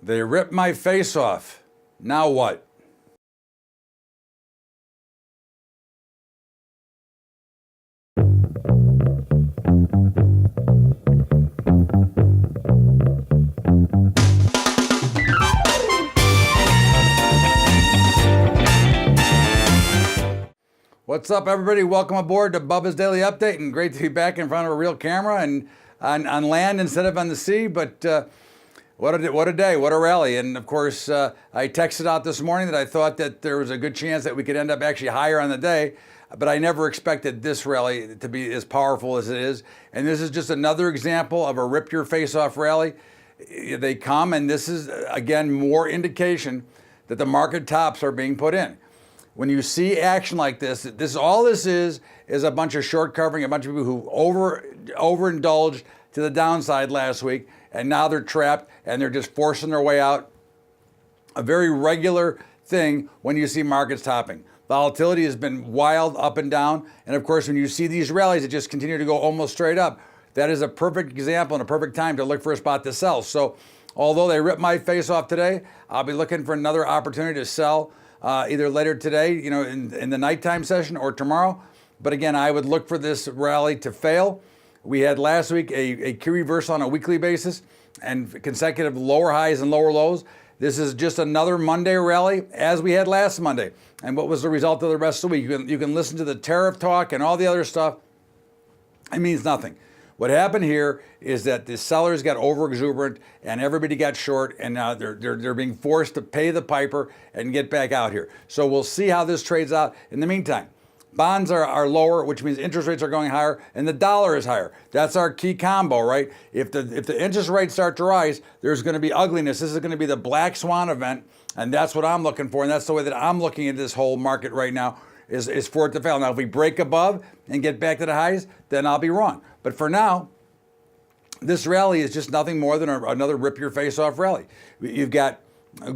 They ripped my face off. Now what? What's up, everybody? Welcome aboard to Bubba's Daily Update, and great to be back in front of a real camera and on land instead of on the sea. But what a day, what a rally. And of course, I texted out this morning that I thought that there was a good chance that we could end up actually higher on the day, but I never expected this rally to be as powerful as it is. And this is just another example of a rip your face off rally. They come, and this is, again, more indication that the market tops are being put in. When you see action like this all this is a bunch of short covering, a bunch of people who overindulged to the downside last week, and now they're trapped and they're just forcing their way out. A very regular thing when you see markets topping. Volatility has been wild up and down, and of course when you see these rallies that just continue to go almost straight up, that is a perfect example and a perfect time to look for a spot to sell. So although they ripped my face off today, I'll be looking for another opportunity to sell either later today, in the nighttime session, or tomorrow. But again, I would look for this rally to fail. We had last week a key reversal on a weekly basis and consecutive lower highs and lower lows. This is just another Monday rally as we had last Monday. And what was the result of the rest of the week? You can listen to the tariff talk and all the other stuff. It means nothing. What happened here is that the sellers got over exuberant and everybody got short, and now they're being forced to pay the piper and get back out here. So we'll see how this trades out. In the meantime, bonds are lower, which means interest rates are going higher, and the dollar is higher. That's our key combo, right? If the interest rates start to rise, there's going to be ugliness. This is going to be the black swan event, and that's what I'm looking for, and that's the way that I'm looking at this whole market right now. Is for it to fail. Now, if we break above and get back to the highs, then I'll be wrong. But for now, this rally is just nothing more than another rip your face off rally. You've got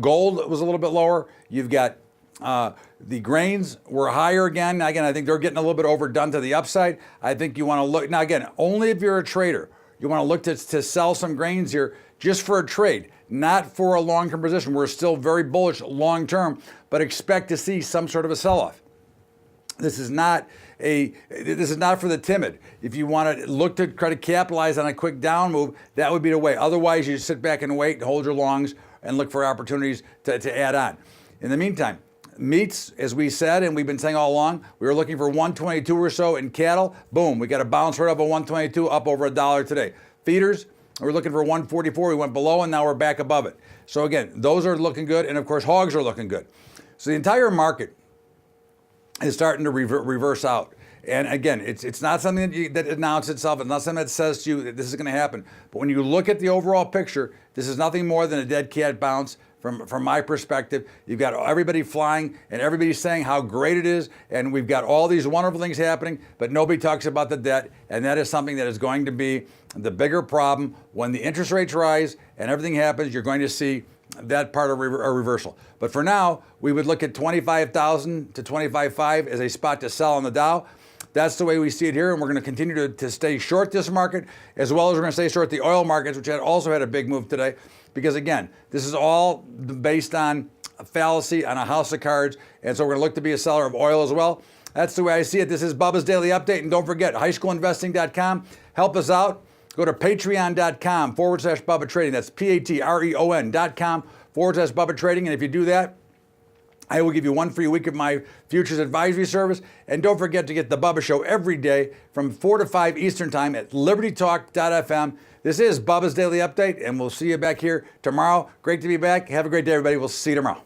gold was a little bit lower. You've got the grains were higher again. Now, again, I think they're getting a little bit overdone to the upside. I think you want to look, now again, only if you're a trader. You want to look to sell some grains here just for a trade, not for a long-term position. We're still very bullish long-term, but expect to see some sort of a sell-off. This is not for the timid. If you want to look to try to capitalize on a quick down move, that would be the way. Otherwise, you sit back and wait, hold your longs, and look for opportunities to add on. In the meantime, meats, as we said, and we've been saying all along, we were looking for 122 or so in cattle. Boom, we got a bounce right up at 122, up over $1 today. Feeders, we're looking for 144. We went below, and now we're back above it. So again, those are looking good, and of course, hogs are looking good. So the entire market is starting to reverse out. And again, it's not something that announces itself. It's not something that says to you that this is going to happen. But when you look at the overall picture, this is nothing more than a dead cat bounce from my perspective. You've got everybody flying and everybody saying how great it is. And we've got all these wonderful things happening, but nobody talks about the debt. And that is something that is going to be the bigger problem. When the interest rates rise and everything happens, you're going to see that part of a reversal. But for now, we would look at 25,000 to 25.5 as a spot to sell on the Dow. That's the way we see it here, and we're going to continue to stay short this market, as well as we're going to stay short the oil markets, which also had a big move today. Because again, this is all based on a fallacy, on a house of cards, and so we're going to look to be a seller of oil as well. That's the way I see it. This is Bubba's Daily Update, and don't forget, highschoolinvesting.com. Help us out. Go to patreon.com/Bubba Trading. That's patreon.com/Bubba Trading. And if you do that, I will give you one free week of my futures advisory service. And don't forget to get the Bubba Show every day from 4 to 5 Eastern Time at libertytalk.fm. This is Bubba's Daily Update, and we'll see you back here tomorrow. Great to be back. Have a great day, everybody. We'll see you tomorrow.